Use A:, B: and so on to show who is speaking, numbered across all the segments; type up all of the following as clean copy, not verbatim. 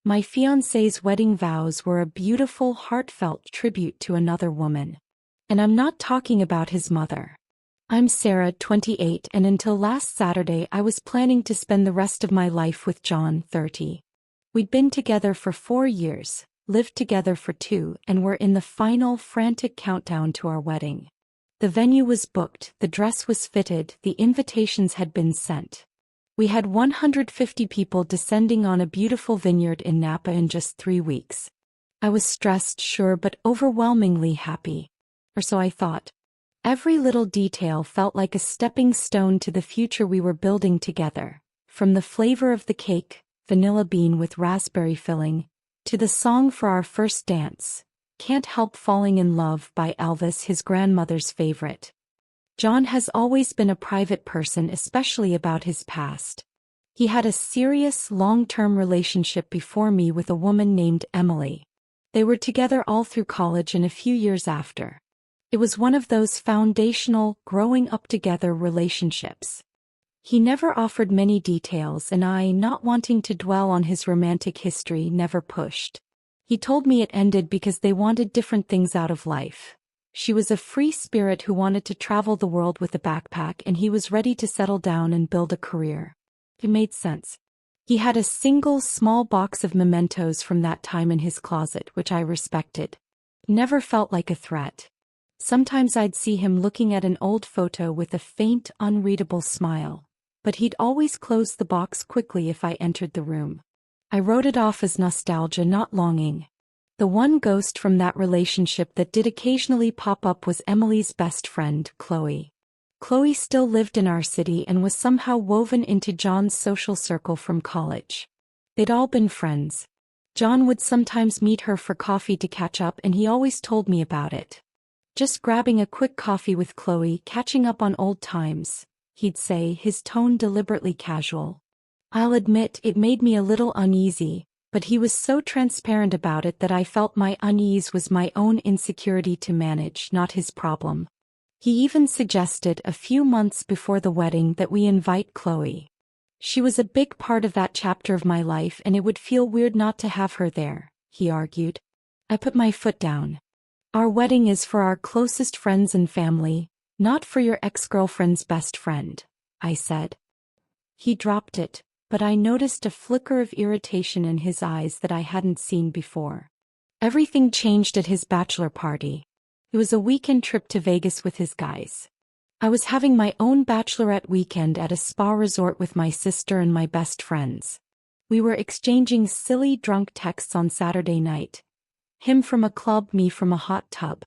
A: My fiancé's wedding vows were a beautiful, heartfelt tribute to another woman. And I'm not talking about his mother. I'm Sarah, 28, and until last Saturday I was planning to spend the rest of my life with John, 30. We'd been together for 4 years, lived together for 2, and were in the final, frantic countdown to our wedding. The venue was booked, the dress was fitted, the invitations had been sent. We had 150 people descending on a beautiful vineyard in Napa in just 3 weeks. I was stressed, sure, but overwhelmingly happy. Or so I thought. Every little detail felt like a stepping stone to the future we were building together, from the flavor of the cake, vanilla bean with raspberry filling, to the song for our first dance, Can't Help Falling in Love by Elvis, his grandmother's favorite. John has always been a private person, especially about his past. He had a serious, long-term relationship before me with a woman named Emily. They were together all through college and a few years after. It was one of those foundational, growing-up-together relationships. He never offered many details, and I, not wanting to dwell on his romantic history, never pushed. He told me it ended because they wanted different things out of life. She was a free spirit who wanted to travel the world with a backpack, and he was ready to settle down and build a career. It made sense. He had a single small box of mementos from that time in his closet, which I respected. It never felt like a threat. Sometimes I'd see him looking at an old photo with a faint, unreadable smile, but he'd always close the box quickly if I entered the room. I wrote it off as nostalgia, not longing. The one ghost from that relationship that did occasionally pop up was Emily's best friend, Chloe. Chloe still lived in our city and was somehow woven into John's social circle from college. They'd all been friends. John would sometimes meet her for coffee to catch up, and he always told me about it. Just grabbing a quick coffee with Chloe, catching up on old times, he'd say, his tone deliberately casual. I'll admit it made me a little uneasy, but he was so transparent about it that I felt my unease was my own insecurity to manage, not his problem. He even suggested a few months before the wedding that we invite Chloe. She was a big part of that chapter of my life, and it would feel weird not to have her there, he argued. I put my foot down. Our wedding is for our closest friends and family, not for your ex-girlfriend's best friend, I said. He dropped it, but I noticed a flicker of irritation in his eyes that I hadn't seen before. Everything changed at his bachelor party. It was a weekend trip to Vegas with his guys. I was having my own bachelorette weekend at a spa resort with my sister and my best friends. We were exchanging silly drunk texts on Saturday night. Him from a club, me from a hot tub.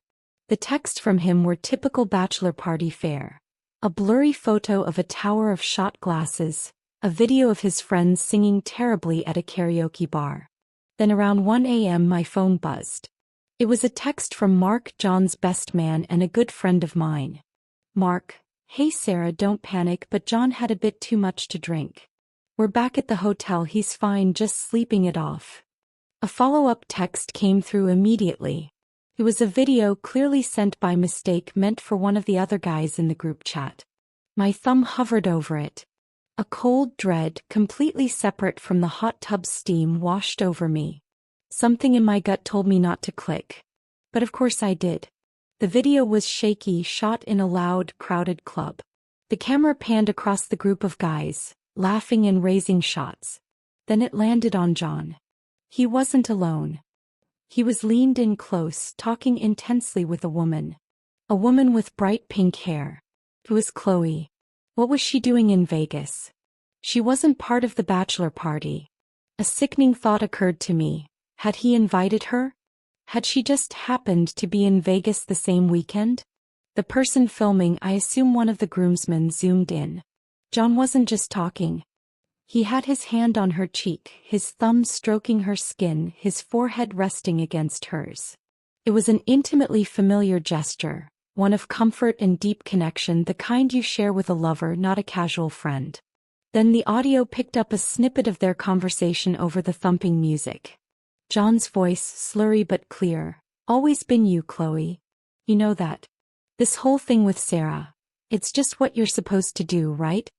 A: The texts from him were typical bachelor party fare. A blurry photo of a tower of shot glasses, a video of his friends singing terribly at a karaoke bar. Then around 1 a.m. my phone buzzed. It was a text from Mark, John's best man and a good friend of mine. Mark: Hey Sarah, don't panic, but John had a bit too much to drink. We're back at the hotel, he's fine, just sleeping it off. A follow-up text came through immediately. It was a video clearly sent by mistake, meant for one of the other guys in the group chat. My thumb hovered over it. A cold dread, completely separate from the hot tub's steam, washed over me. Something in my gut told me not to click. But of course I did. The video was shaky, shot in a loud, crowded club. The camera panned across the group of guys, laughing and raising shots. Then it landed on John. He wasn't alone. He was leaned in close, talking intensely with a woman. A woman with bright pink hair. It was Chloe. What was she doing in Vegas? She wasn't part of the bachelor party. A sickening thought occurred to me. Had he invited her? Had she just happened to be in Vegas the same weekend? The person filming, I assume one of the groomsmen, zoomed in. John wasn't just talking. He had his hand on her cheek, his thumb stroking her skin, his forehead resting against hers. It was an intimately familiar gesture, one of comfort and deep connection, the kind you share with a lover, not a casual friend. Then the audio picked up a snippet of their conversation over the thumping music. John's voice, slurry but clear. Always been you, Chloe. You know that. This whole thing with Sarah. It's just what you're supposed to do, right?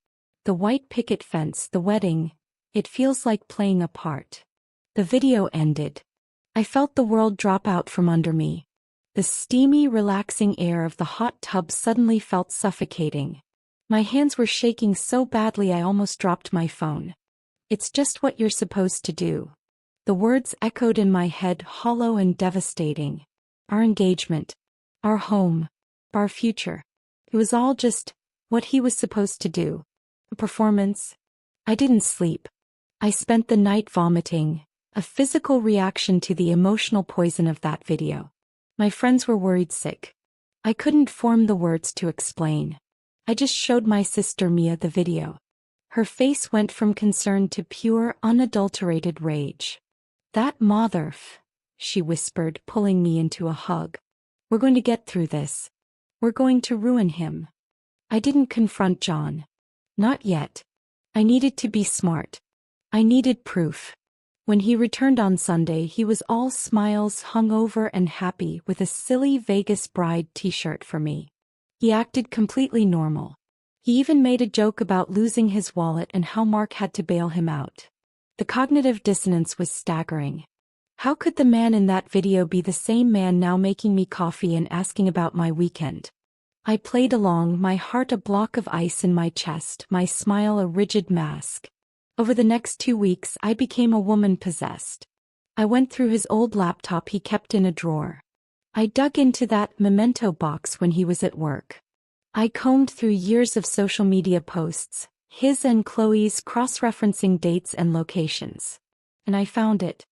A: The white picket fence, the wedding. It feels like playing a part. The video ended. I felt the world drop out from under me. The steamy, relaxing air of the hot tub suddenly felt suffocating. My hands were shaking so badly I almost dropped my phone. "It's just what you're supposed to do." The words echoed in my head, hollow and devastating. Our engagement. Our home. Our future. It was all just what he was supposed to do. A performance. I didn't sleep. I spent the night vomiting, a physical reaction to the emotional poison of that video. My friends were worried sick. I couldn't form the words to explain. I just showed my sister Mia the video. Her face went from concern to pure, unadulterated rage. "That she whispered, pulling me into a hug. "We're going to get through this. We're going to ruin him." I didn't confront John. Not yet. I needed to be smart. I needed proof. When he returned on Sunday, he was all smiles, hungover and happy, with a silly Vegas bride t-shirt for me. He acted completely normal. He even made a joke about losing his wallet and how Mark had to bail him out. The cognitive dissonance was staggering. How could the man in that video be the same man now making me coffee and asking about my weekend? I played along, my heart a block of ice in my chest, my smile a rigid mask. Over the next 2 weeks, I became a woman possessed. I went through his old laptop he kept in a drawer. I dug into that memento box when he was at work. I combed through years of social media posts, his and Chloe's, cross-referencing dates and locations. And I found it.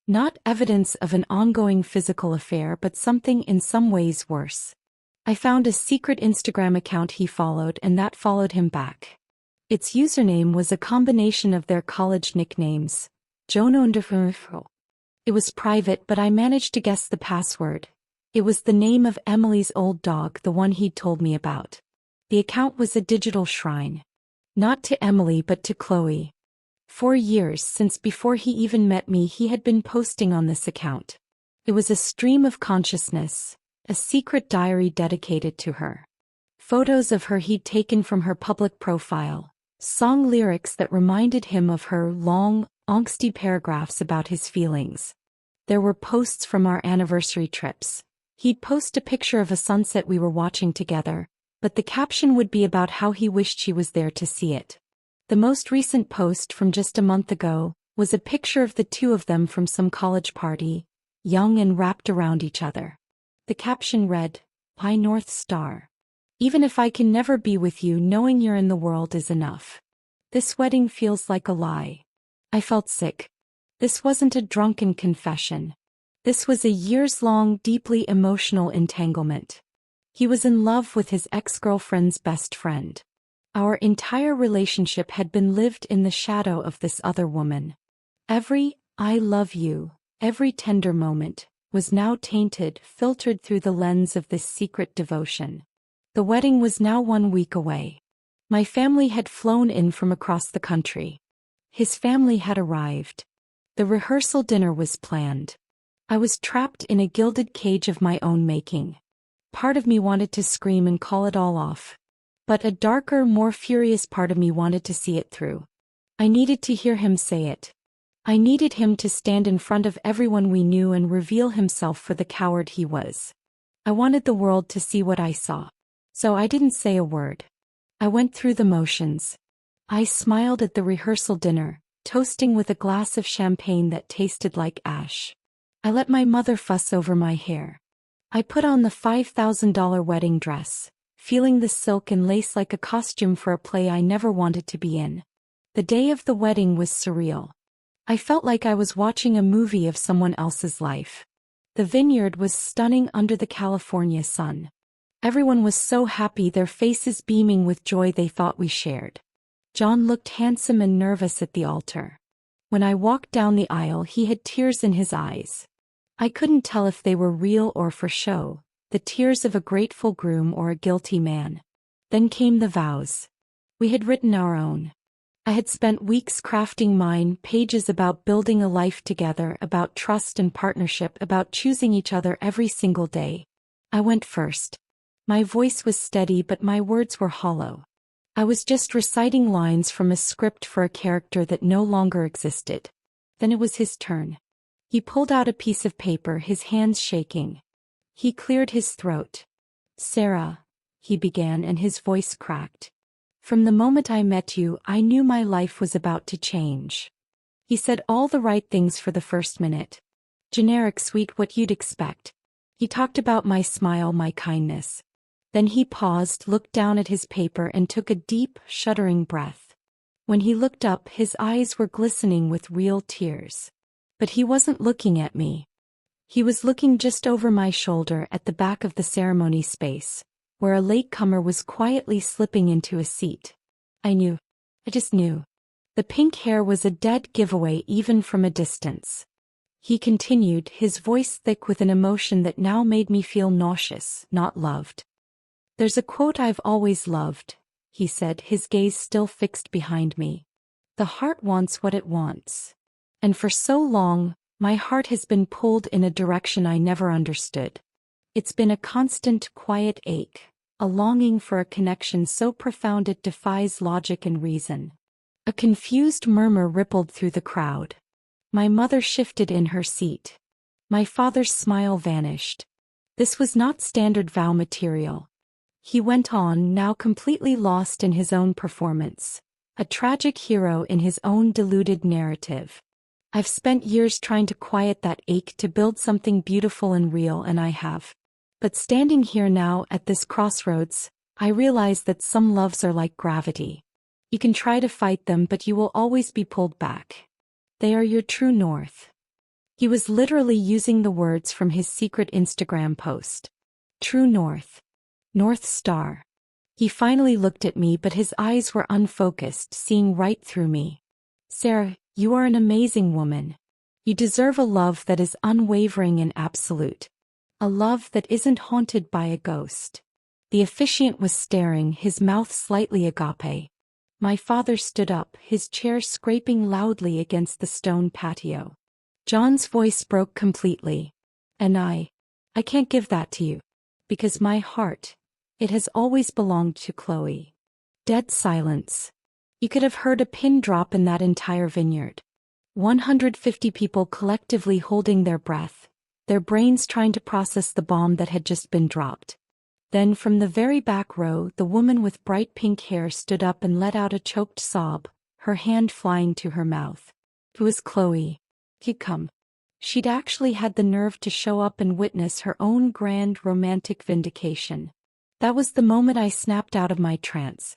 A: Not evidence of an ongoing physical affair, but something in some ways worse. I found a secret Instagram account he followed, and that followed him back. Its username was a combination of their college nicknames, Jono and Defo. It was private, but I managed to guess the password. It was the name of Emily's old dog, the one he'd told me about. The account was a digital shrine. Not to Emily, but to Chloe. For years, since before he even met me, he had been posting on this account. It was a stream of consciousness, a secret diary dedicated to her. Photos of her he'd taken from her public profile, song lyrics that reminded him of her, long, angsty paragraphs about his feelings. There were posts from our anniversary trips. He'd post a picture of a sunset we were watching together, but the caption would be about how he wished she was there to see it. The most recent post, from just a month ago, was a picture of the two of them from some college party, young and wrapped around each other. The caption read, "Pi North Star. Even if I can never be with you, knowing you're in the world is enough. This wedding feels like a lie." I felt sick. This wasn't a drunken confession. This was a years-long, deeply emotional entanglement. He was in love with his ex-girlfriend's best friend. Our entire relationship had been lived in the shadow of this other woman. Every "I love you," every tender moment, was now tainted, filtered through the lens of this secret devotion. The wedding was now 1 week away. My family had flown in from across the country. His family had arrived. The rehearsal dinner was planned. I was trapped in a gilded cage of my own making. Part of me wanted to scream and call it all off. But a darker, more furious part of me wanted to see it through. I needed to hear him say it. I needed him to stand in front of everyone we knew and reveal himself for the coward he was. I wanted the world to see what I saw. So I didn't say a word. I went through the motions. I smiled at the rehearsal dinner, toasting with a glass of champagne that tasted like ash. I let my mother fuss over my hair. I put on the $5,000 wedding dress, feeling the silk and lace like a costume for a play I never wanted to be in. The day of the wedding was surreal. I felt like I was watching a movie of someone else's life. The vineyard was stunning under the California sun. Everyone was so happy, their faces beaming with joy they thought we shared. John looked handsome and nervous at the altar. When I walked down the aisle, he had tears in his eyes. I couldn't tell if they were real or for show, the tears of a grateful groom or a guilty man. Then came the vows. We had written our own. I had spent weeks crafting mine, pages about building a life together, about trust and partnership, about choosing each other every single day. I went first. My voice was steady, but my words were hollow. I was just reciting lines from a script for a character that no longer existed. Then it was his turn. He pulled out a piece of paper, his hands shaking. He cleared his throat. "Sarah," he began, and his voice cracked. "From the moment I met you, I knew my life was about to change." He said all the right things for the first minute. Generic sweet, what you'd expect. He talked about my smile, my kindness. Then he paused, looked down at his paper, and took a deep, shuddering breath. When he looked up, his eyes were glistening with real tears. But he wasn't looking at me. He was looking just over my shoulder at the back of the ceremony space, where a latecomer was quietly slipping into a seat. I knew. I just knew. The pink hair was a dead giveaway even from a distance. He continued, his voice thick with an emotion that now made me feel nauseous, not loved. "There's a quote I've always loved," he said, his gaze still fixed behind me. "The heart wants what it wants." And for so long, my heart has been pulled in a direction I never understood. It's been a constant, quiet ache, a longing for a connection so profound it defies logic and reason. A confused murmur rippled through the crowd. My mother shifted in her seat. My father's smile vanished. This was not standard vow material. He went on, now completely lost in his own performance, a tragic hero in his own deluded narrative. I've spent years trying to quiet that ache, to build something beautiful and real, and I have. But standing here now at this crossroads, I realize that some loves are like gravity. You can try to fight them, but you will always be pulled back. They are your true north. He was literally using the words from his secret Instagram post. True north. North Star. He finally looked at me, but his eyes were unfocused, seeing right through me. "Sarah, you are an amazing woman. You deserve a love that is unwavering and absolute. A love that isn't haunted by a ghost." The officiant was staring, his mouth slightly agape. My father stood up, his chair scraping loudly against the stone patio. John's voice broke completely. "And I can't give that to you. Because my heart, it has always belonged to Chloe." Dead silence. You could have heard a pin drop in that entire vineyard. 150 people collectively holding their breath, their brains trying to process the bomb that had just been dropped. Then from the very back row, the woman with bright pink hair stood up and let out a choked sob, her hand flying to her mouth. It was Chloe. He'd come. She'd actually had the nerve to show up and witness her own grand romantic vindication. That was the moment I snapped out of my trance.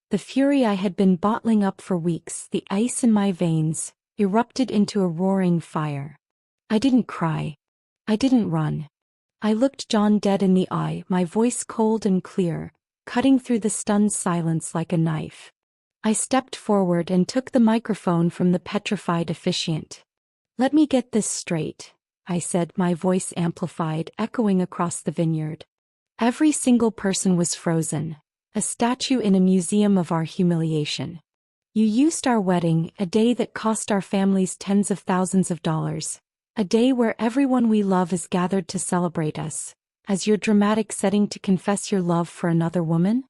A: The fury I had been bottling up for weeks, the ice in my veins, erupted into a roaring fire. I didn't cry. I didn't run. I looked John dead in the eye, my voice cold and clear, cutting through the stunned silence like a knife. I stepped forward and took the microphone from the petrified officiant. "Let me get this straight," I said, my voice amplified, echoing across the vineyard. Every single person was frozen, a statue in a museum of our humiliation. You used our wedding, a day that cost our families tens of thousands of dollars, a day where everyone we love is gathered to celebrate us, as your dramatic setting to confess your love for another woman?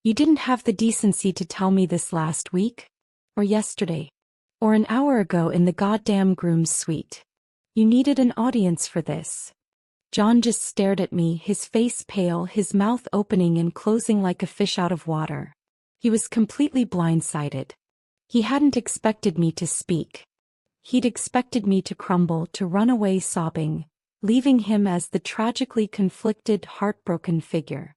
A: You didn't have the decency to tell me this last week? Or yesterday? Or an hour ago in the goddamn groom's suite? You needed an audience for this. John just stared at me, his face pale, his mouth opening and closing like a fish out of water. He was completely blindsided. He hadn't expected me to speak. He'd expected me to crumble, to run away sobbing, leaving him as the tragically conflicted, heartbroken figure.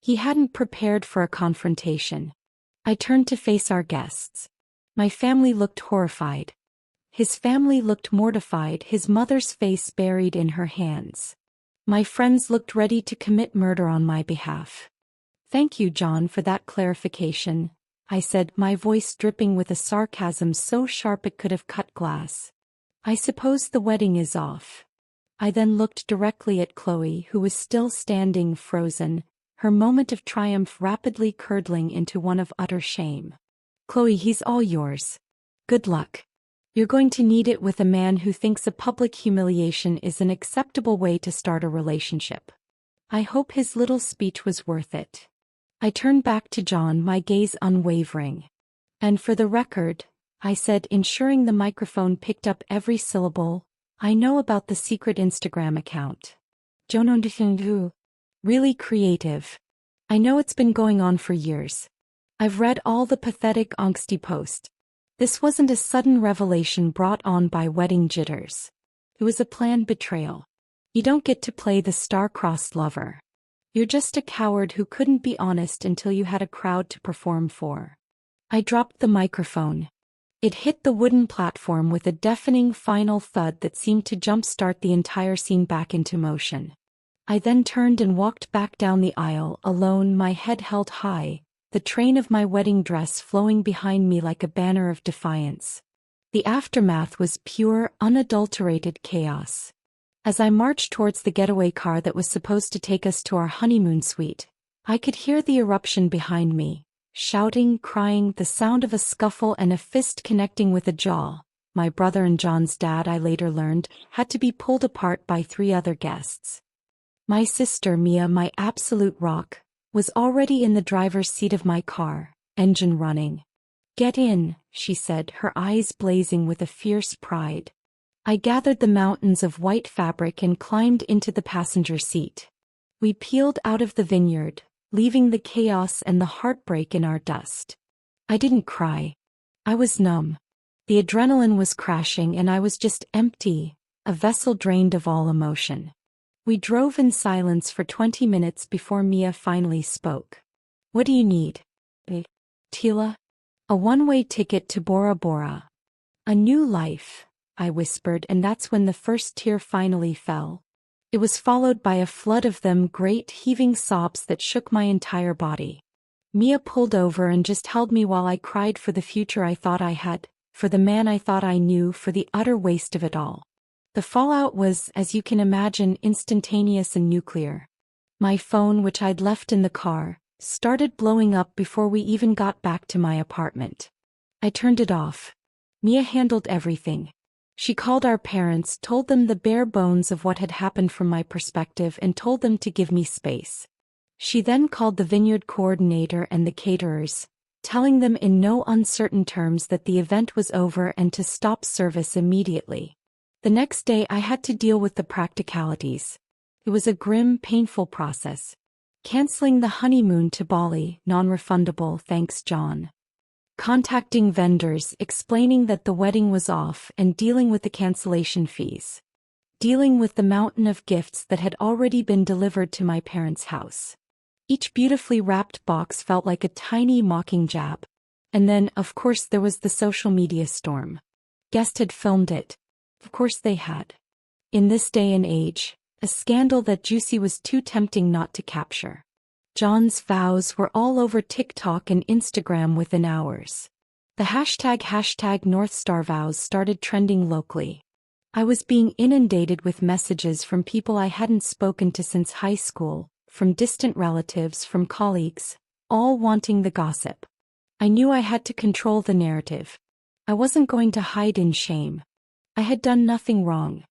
A: He hadn't prepared for a confrontation. I turned to face our guests. My family looked horrified. His family looked mortified, his mother's face buried in her hands. My friends looked ready to commit murder on my behalf. "Thank you, John, for that clarification," I said, my voice dripping with a sarcasm so sharp it could have cut glass. "I suppose the wedding is off." I then looked directly at Chloe, who was still standing frozen, her moment of triumph rapidly curdling into one of utter shame. "Chloe, he's all yours. Good luck. You're going to need it with a man who thinks a public humiliation is an acceptable way to start a relationship." I hope his little speech was worth it. I turned back to John, my gaze unwavering. "And for the record, I said, ensuring the microphone picked up every syllable. I know about the secret Instagram account. Jonondu. Really creative. I know it's been going on for years. I've read all the pathetic angsty posts. This wasn't a sudden revelation brought on by wedding jitters. It was a planned betrayal. You don't get to play the star-crossed lover. You're just a coward who couldn't be honest until you had a crowd to perform for. I dropped the microphone. It hit the wooden platform with a deafening final thud that seemed to jumpstart the entire scene back into motion. I then turned and walked back down the aisle alone, my head held high, the train of my wedding dress flowing behind me like a banner of defiance. The aftermath was pure, unadulterated chaos. As I marched towards the getaway car that was supposed to take us to our honeymoon suite, I could hear the eruption behind me. Shouting, crying, the sound of a scuffle and a fist connecting with a jaw. My brother and John's dad, I later learned, had to be pulled apart by 3 other guests. My sister Mia, my absolute rock, was already in the driver's seat of my car, engine running. "Get in," she said, her eyes blazing with a fierce pride. I gathered the mountains of white fabric and climbed into the passenger seat. We peeled out of the vineyard, leaving the chaos and the heartbreak in our dust. I didn't cry. I was numb. The adrenaline was crashing and I was just empty, a vessel drained of all emotion. We drove in silence for 20 minutes before Mia finally spoke. "What do you need?" "Tila? A one-way ticket to Bora Bora. A new life," I whispered, and that's when the first tear finally fell. It was followed by a flood of them, great heaving sobs that shook my entire body. Mia pulled over and just held me while I cried for the future I thought I had, for the man I thought I knew, for the utter waste of it all. The fallout was, as you can imagine, instantaneous and nuclear. My phone, which I'd left in the car, started blowing up before we even got back to my apartment. I turned it off. Mia handled everything. She called our parents, told them the bare bones of what had happened from my perspective, and told them to give me space. She then called the vineyard coordinator and the caterers, telling them in no uncertain terms that the event was over and to stop service immediately. The next day I had to deal with the practicalities. It was a grim, painful process. Canceling the honeymoon to Bali, non-refundable, thanks John. Contacting vendors, explaining that the wedding was off, and dealing with the cancellation fees. Dealing with the mountain of gifts that had already been delivered to my parents' house. Each beautifully wrapped box felt like a tiny mocking jab. And then, of course, there was the social media storm. Guests had filmed it. Of course they had. In this day and age, a scandal that juicy was too tempting not to capture. John's vows were all over TikTok and Instagram within hours. The hashtag #NorthStarVows started trending locally. I was being inundated with messages from people I hadn't spoken to since high school, from distant relatives, from colleagues, all wanting the gossip. I knew I had to control the narrative. I wasn't going to hide in shame. I had done nothing wrong.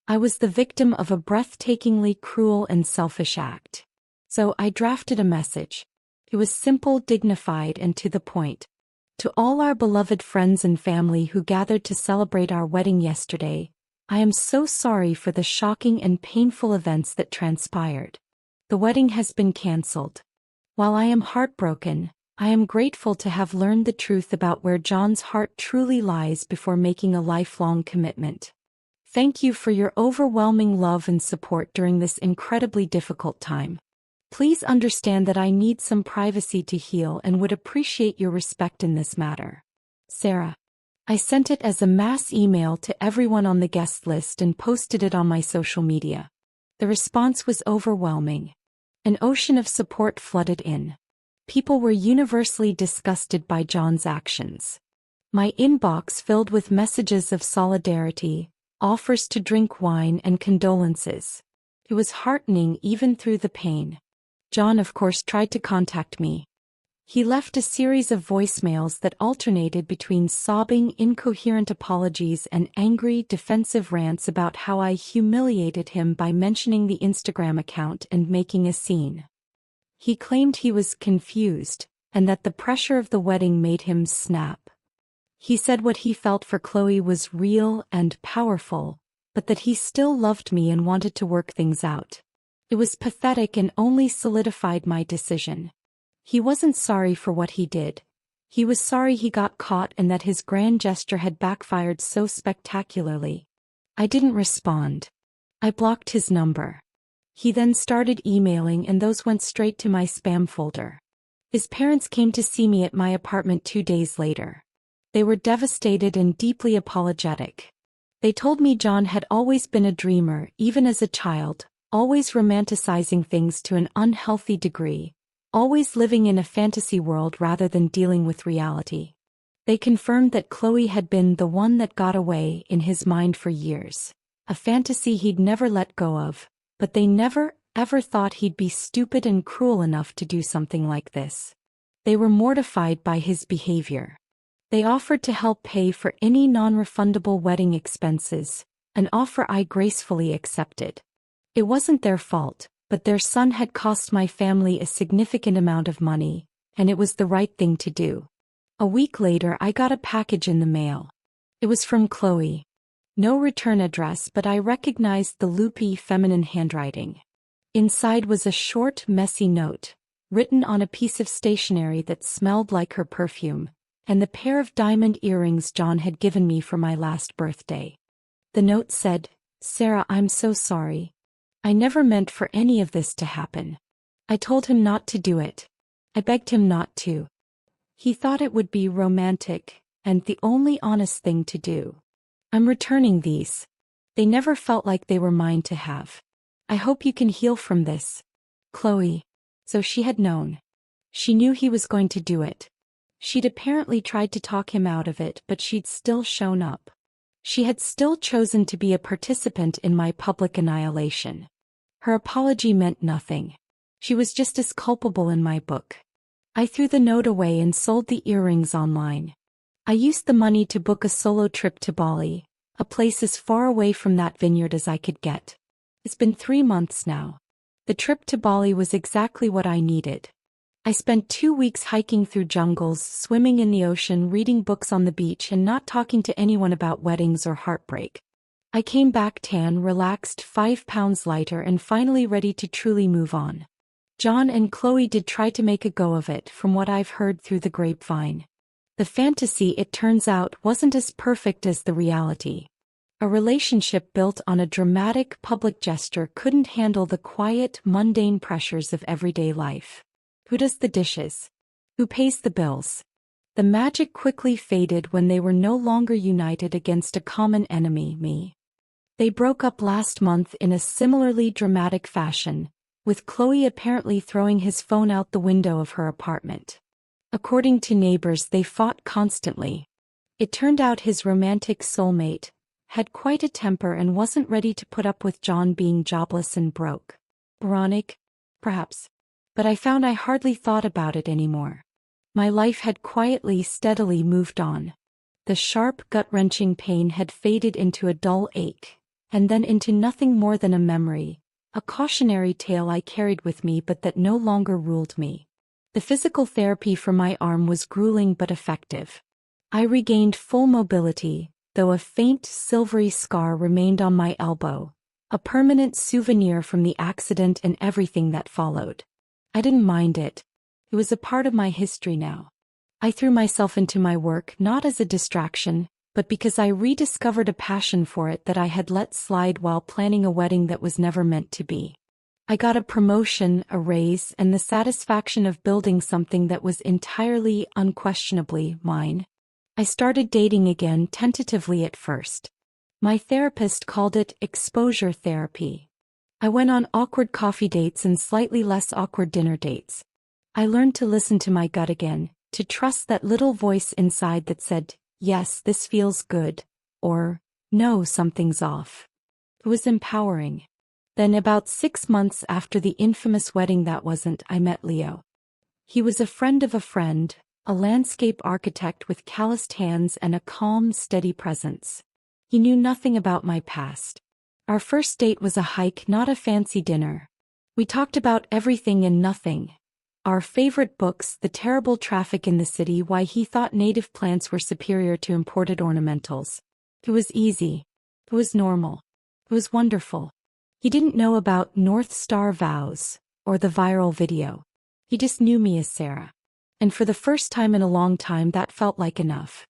A: I was the victim of a breathtakingly cruel and selfish act. So I drafted a message. It was simple, dignified, and to the point. To all our beloved friends and family who gathered to celebrate our wedding yesterday, I am so sorry for the shocking and painful events that transpired. The wedding has been cancelled. While I am heartbroken, I am grateful to have learned the truth about where John's heart truly lies before making a lifelong commitment. Thank you for your overwhelming love and support during this incredibly difficult time. Please understand that I need some privacy to heal and would appreciate your respect in this matter. Sarah. I sent it as a mass email to everyone on the guest list and posted it on my social media. The response was overwhelming. An ocean of support flooded in. People were universally disgusted by John's actions. My inbox filled with messages of solidarity, offers to drink wine, and condolences. It was heartening even through the pain. John, of course, tried to contact me. He left a series of voicemails that alternated between sobbing, incoherent apologies and angry, defensive rants about how I humiliated him by mentioning the Instagram account and making a scene. He claimed he was confused, and that the pressure of the wedding made him snap. He said what he felt for Chloe was real and powerful, but that he still loved me and wanted to work things out. It was pathetic and only solidified my decision. He wasn't sorry for what he did. He was sorry he got caught and that his grand gesture had backfired so spectacularly. I didn't respond. I blocked his number. He then started emailing and those went straight to my spam folder. His parents came to see me at my apartment 2 days later. They were devastated and deeply apologetic. They told me John had always been a dreamer, even as a child, always romanticizing things to an unhealthy degree, always living in a fantasy world rather than dealing with reality. They confirmed that Chloe had been the one that got away in his mind for years, a fantasy he'd never let go of, but they never, ever thought he'd be stupid and cruel enough to do something like this. They were mortified by his behavior. They offered to help pay for any non-refundable wedding expenses, an offer I gracefully accepted. It wasn't their fault, but their son had cost my family a significant amount of money, and it was the right thing to do. A week later I got a package in the mail. It was from Chloe. No return address, but I recognized the loopy feminine handwriting. Inside was a short, messy note, written on a piece of stationery that smelled like her perfume, and the pair of diamond earrings John had given me for my last birthday. The note said, "Sarah, I'm so sorry. I never meant for any of this to happen. I told him not to do it. I begged him not to. He thought it would be romantic, and the only honest thing to do. I'm returning these. They never felt like they were mine to have. I hope you can heal from this. Chloe." So she had known. She knew he was going to do it. She'd apparently tried to talk him out of it, but she'd still shown up. She had still chosen to be a participant in my public annihilation. Her apology meant nothing. She was just as culpable in my book. I threw the note away and sold the earrings online. I used the money to book a solo trip to Bali, a place as far away from that vineyard as I could get. It's been 3 months now. The trip to Bali was exactly what I needed. I spent 2 weeks hiking through jungles, swimming in the ocean, reading books on the beach, and not talking to anyone about weddings or heartbreak. I came back tan, relaxed, 5 pounds lighter, and finally ready to truly move on. John and Chloe did try to make a go of it, from what I've heard through the grapevine. The fantasy, it turns out, wasn't as perfect as the reality. A relationship built on a dramatic public gesture couldn't handle the quiet, mundane pressures of everyday life. Who does the dishes? Who pays the bills? The magic quickly faded when they were no longer united against a common enemy, me. They broke up last month in a similarly dramatic fashion, with Chloe apparently throwing his phone out the window of her apartment. According to neighbors, they fought constantly. It turned out his romantic soulmate had quite a temper and wasn't ready to put up with John being jobless and broke. Ironic? Perhaps. But I found I hardly thought about it anymore. My life had quietly, steadily moved on. The sharp, gut-wrenching pain had faded into a dull ache, and then into nothing more than a memory, a cautionary tale I carried with me but that no longer ruled me. The physical therapy for my arm was grueling but effective. I regained full mobility, though a faint, silvery scar remained on my elbow, a permanent souvenir from the accident and everything that followed. I didn't mind it. It was a part of my history now. I threw myself into my work not as a distraction, but because I rediscovered a passion for it that I had let slide while planning a wedding that was never meant to be. I got a promotion, a raise, and the satisfaction of building something that was entirely, unquestionably mine. I started dating again, tentatively at first. My therapist called it exposure therapy. I went on awkward coffee dates and slightly less awkward dinner dates. I learned to listen to my gut again, to trust that little voice inside that said, "Yes, this feels good," or, "No, something's off." It was empowering. Then about 6 months after the infamous wedding that wasn't, I met Leo. He was a friend of a friend, a landscape architect with calloused hands and a calm, steady presence. He knew nothing about my past. Our first date was a hike, not a fancy dinner. We talked about everything and nothing. our favorite books, the terrible traffic in the city, why he thought native plants were superior to imported ornamentals. It was easy. It was normal. It was wonderful. He didn't know about North Star vows or the viral video. He just knew me as Sarah. And for the first time in a long time, that felt like enough.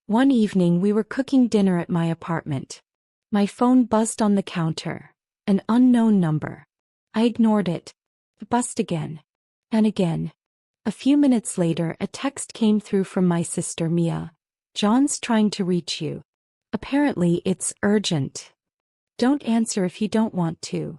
A: One evening we were cooking dinner at my apartment. My phone buzzed on the counter. An unknown number. I ignored it. It buzzed again. And again. A few minutes later, a text came through from my sister Mia. "John's trying to reach you. Apparently it's urgent. Don't answer if you don't want to."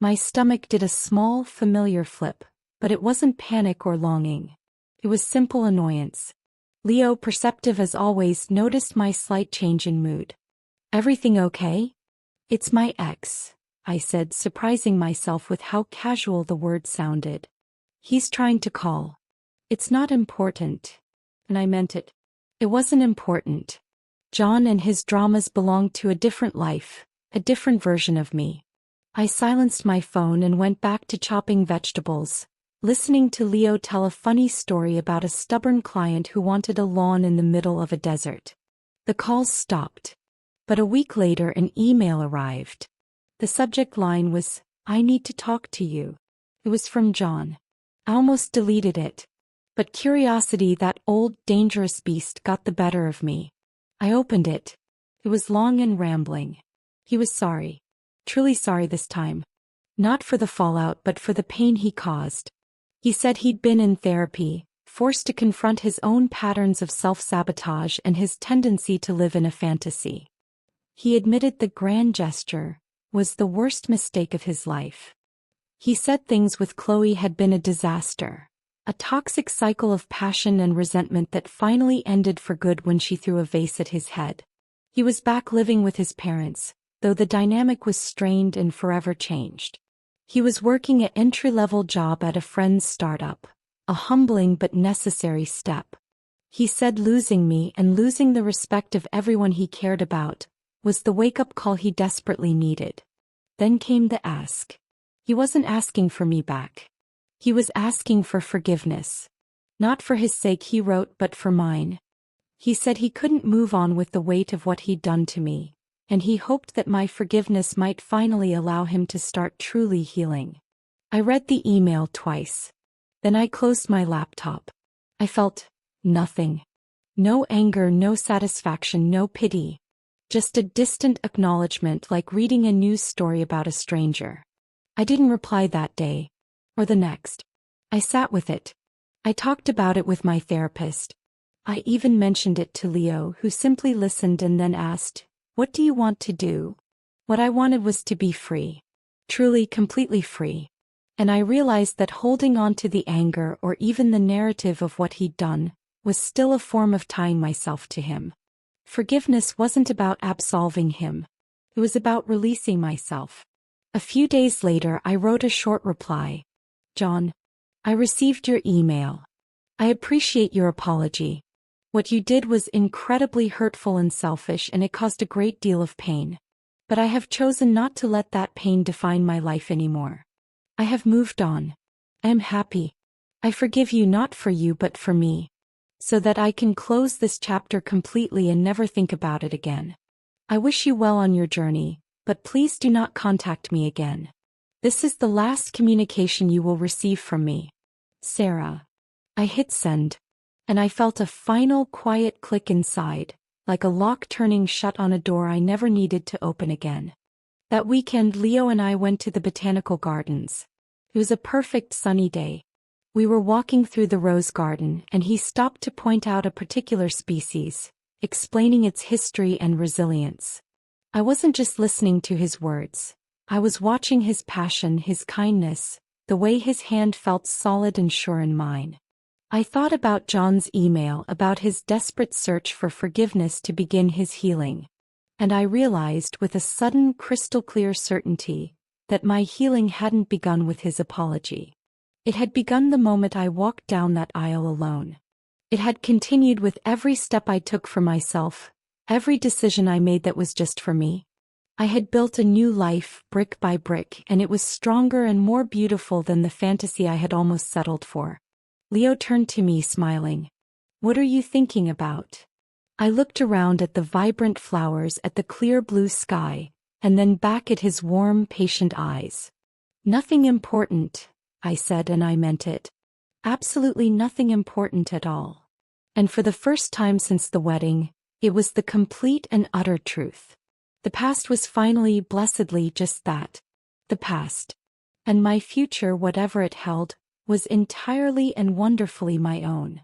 A: My stomach did a small, familiar flip, but it wasn't panic or longing. It was simple annoyance. Leo, perceptive as always, noticed my slight change in mood. "Everything okay?" "It's my ex," I said, surprising myself with how casual the word sounded. "He's trying to call. It's not important." And I meant it. It wasn't important. John and his dramas belonged to a different life, a different version of me. I silenced my phone and went back to chopping vegetables, listening to Leo tell a funny story about a stubborn client who wanted a lawn in the middle of a desert. The calls stopped. But a week later an email arrived. The subject line was, "I need to talk to you." It was from John. I almost deleted it. But curiosity, that old dangerous beast, got the better of me. I opened it. It was long and rambling. He was sorry. Truly sorry this time. Not for the fallout but for the pain he caused. He said he'd been in therapy, forced to confront his own patterns of self-sabotage and his tendency to live in a fantasy. He admitted the grand gesture was the worst mistake of his life. He said things with Chloe had been a disaster, a toxic cycle of passion and resentment that finally ended for good when she threw a vase at his head. He was back living with his parents, though the dynamic was strained and forever changed. He was working an entry-level job at a friend's startup, a humbling but necessary step. He said losing me and losing the respect of everyone he cared about was the wake-up call he desperately needed. Then came the ask. He wasn't asking for me back. He was asking for forgiveness. Not for his sake, he wrote, but for mine. He said he couldn't move on with the weight of what he'd done to me, and he hoped that my forgiveness might finally allow him to start truly healing. I read the email twice. Then I closed my laptop. I felt nothing. No anger, no satisfaction, no pity. Just a distant acknowledgement, like reading a news story about a stranger. I didn't reply that day. Or the next. I sat with it. I talked about it with my therapist. I even mentioned it to Leo, who simply listened and then asked, "What do you want to do?" What I wanted was to be free. Truly, completely free. And I realized that holding on to the anger or even the narrative of what he'd done was still a form of tying myself to him. Forgiveness wasn't about absolving him. It was about releasing myself. A few days later I wrote a short reply. "John, I received your email. I appreciate your apology. What you did was incredibly hurtful and selfish, and it caused a great deal of pain. But I have chosen not to let that pain define my life anymore. I have moved on. I am happy. I forgive you, not for you but for me, so that I can close this chapter completely and never think about it again. I wish you well on your journey, but please do not contact me again. This is the last communication you will receive from me. Sarah." I hit send, and I felt a final quiet click inside, like a lock turning shut on a door I never needed to open again. That weekend Leo and I went to the botanical gardens. It was a perfect sunny day. We were walking through the rose garden and he stopped to point out a particular species, explaining its history and resilience. I wasn't just listening to his words. I was watching his passion, his kindness, the way his hand felt solid and sure in mine. I thought about John's email, about his desperate search for forgiveness to begin his healing. And I realized with a sudden crystal-clear certainty that my healing hadn't begun with his apology. It had begun the moment I walked down that aisle alone. It had continued with every step I took for myself, every decision I made that was just for me. I had built a new life, brick by brick, and it was stronger and more beautiful than the fantasy I had almost settled for. Leo turned to me smiling. What are you thinking about? I looked around at the vibrant flowers, at the clear blue sky, and then back at his warm, patient eyes. Nothing important, I said, and I meant it. Absolutely nothing important at all. And for the first time since the wedding, it was the complete and utter truth. The past was finally, blessedly, just that. The past. And my future, whatever it held, was entirely and wonderfully my own.